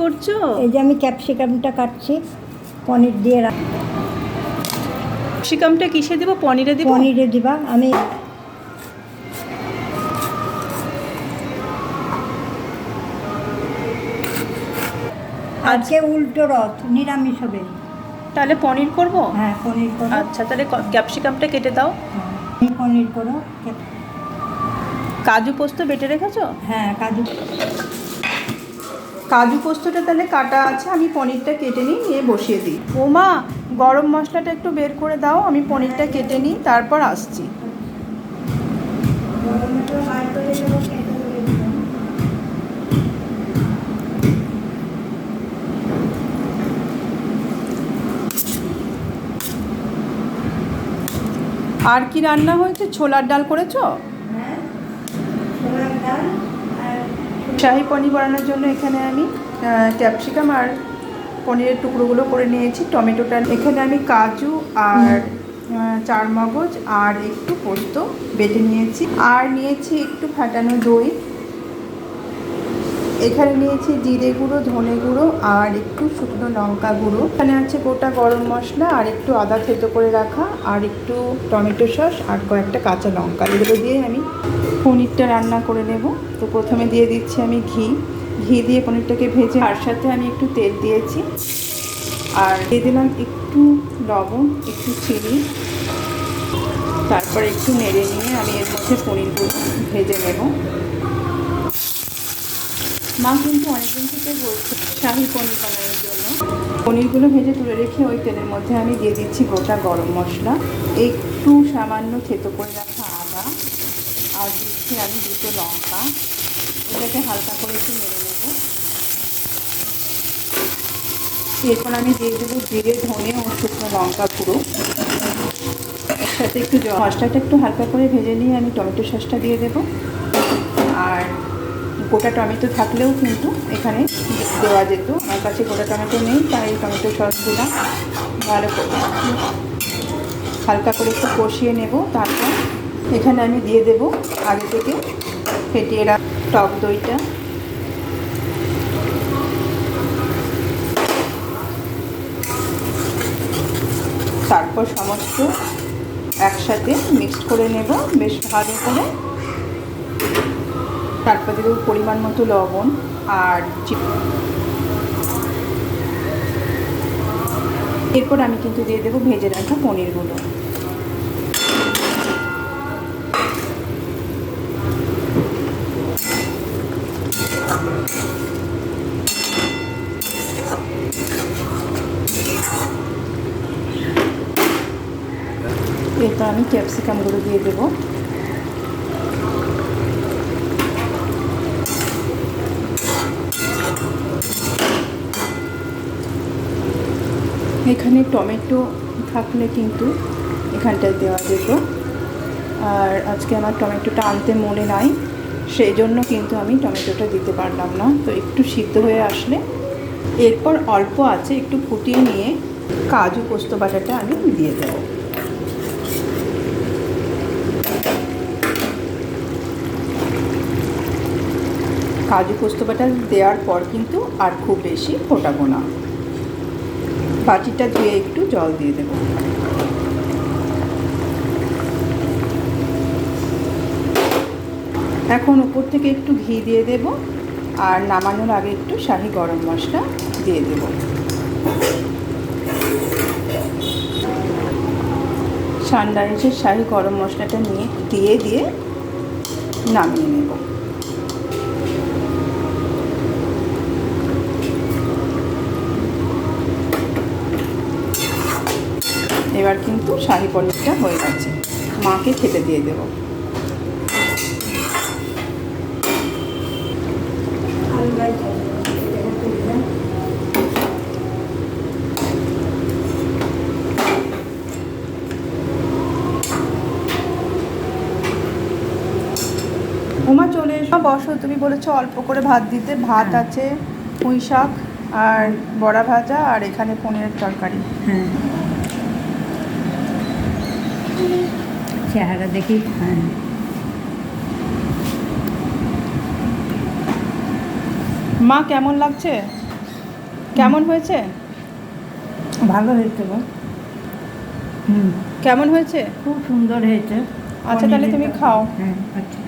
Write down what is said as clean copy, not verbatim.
করছো? এই যে আমি ক্যাপসিকামটা কাটছি পনির দিয়ে। ক্যাপসিকামটা কিসে দেবো? পনিরে দেবো? পনিরে দিবা। আমি আজকে উল্টো রথ, নিরামিষ হবে। তাহলে পনির করব? হ্যাঁ, পনির করো। আচ্ছা, তাহলে ক্যাপসিকামটা কেটে দাও। হ্যাঁ, পনির করো। কাজু পোস্ত বেটে রেখেছো? হ্যাঁ, কাজু পোস্তটা তাহলে কাটা আছে, আমি পনিরটা কেটে নিয়ে বসিয়ে দিই। ও মা, গরম মশলাটা একটু বের করে দাও, আমি পনিরটা কেটে নিই, তারপর আসছি। আর কি রান্না হয়েছে? ছোলার ডাল করেছো? শাহি পনির বানানোর জন্য এখানে আমি ক্যাপসিকাম আর পনিরের টুকরোগুলো করে নিয়েছি। টমেটোটা এখানে আমি কাজু আর চারমগজ আর একটু পোস্ত বেটে নিয়েছি, আর নিয়েছি একটু ফাটানো দই। এখানে নিয়েছি জিরে গুঁড়ো, ধনে গুঁড়ো আর একটু শুকনো লঙ্কা গুঁড়ো। এখানে আছে গোটা গরম মশলা আর একটু আদা থেতো করে রাখা, আর একটু টমেটো সস আর কয়েকটা কাঁচা লঙ্কা। এগুলো দিয়ে আমি পনিরটা রান্না করে নেব। তো প্রথমে দিয়ে দিচ্ছি আমি ঘি দিয়ে পনিরটাকে ভেজে, তার সাথে আমি একটু তেল দিয়েছি, আর দিয়ে দিলাম একটু লবণ, একটু চিনি। তারপর একটু নেড়ে নিয়ে আমি এর মধ্যে পনিরগুলো ভেজে নেব। মা কিন্তু অনেকদিন থেকে বলছে শাহি পনির বানানোর জন্য। পনিরগুলো ভেজে তুলে রেখে ওই তেলের মধ্যে আমি দিয়ে দিচ্ছি গোটা গরম মশলা, একটু সামান্য থেতো করে রাখা আদা, আর দিচ্ছি আমি দুটো লঙ্কা। এটাকে হালকা করে একটু নেড়ে নেব। এরপর আমি দিয়ে দেবো জিরে, ধনে ও শুকনো লঙ্কা গুঁড়ো। এর সাথে একটু মশলাটা একটু হালকা করে ভেজে নিয়ে আমি টমেটো সসটা দিয়ে দেবো। আর গোটা টমেটো থাকলেও কিন্তু এখানে দেওয়া যেত, আমার কাছে গোটা টমেটো নেই, তাই টমেটো সস দিলাম। ভালো করে হালকা করে একটু কষিয়ে নেব। তারপর এখানে আমি দিয়ে দেব আগে থেকে ফেটিয়ে রাখা টক দইটা। তারপর সমস্ত একসাথে মিক্সড করে নেব বেশ ভালো করে। তারপর দেবো পরিমাণ মতো লবণ আর এরপর আমি কিন্তু দিয়ে দেবো ভেজে রাখা পনিরগুলো। এরপর আমি ক্যাপসিকামগুলো দিয়ে দেবো। এখানে টমেটো থাকলে কিন্তু এখানটায় দেওয়া যেত, আর আজকে আমার টমেটোটা আনতে মনে নাই, সেই জন্য কিন্তু আমি টমেটোটা দিতে পারলাম না। তো একটু সিদ্ধ হয়ে আসলে এরপর অল্প আছে একটু ফুটিয়ে নিয়ে কাজু পোস্ত বাটাটা আমি দিয়ে দেবো। কাজু পোস্ত বাটা দেওয়ার পর কিন্তু আর খুব বেশি ফোটাবো না, বাটিটা ধুয়ে একটু জল দিয়ে দেবো। এখন উপর থেকে একটু ঘি দিয়ে দেব, আর নামানোর আগে একটু শাহি গরম মশলা দিয়ে দেব। সানরাইজের শাহি গরম মশলাটা দিয়ে নামিয়ে নেব। এবার কিন্তু শাহি পনিরটা হয়ে গেছে, মাকে খেতে দিয়ে দেব। ওমা চলে এসো, বসো। তুমি বলেছো অল্প করে ভাত দিতে, ভাত আছে, পুঁই শাক আর বড়া ভাজা, আর এখানে পনিরের তরকারি। হ্যাঁ, চেহারা দেখি। হ্যাঁ, মা কেমন লাগছে? কেমন হয়েছে? ভালো হয়েছে গো। হুম, কেমন হয়েছে? খুব সুন্দর হয়েছে। আচ্ছা, তাহলে তুমি খাও। হ্যাঁ, আচ্ছা।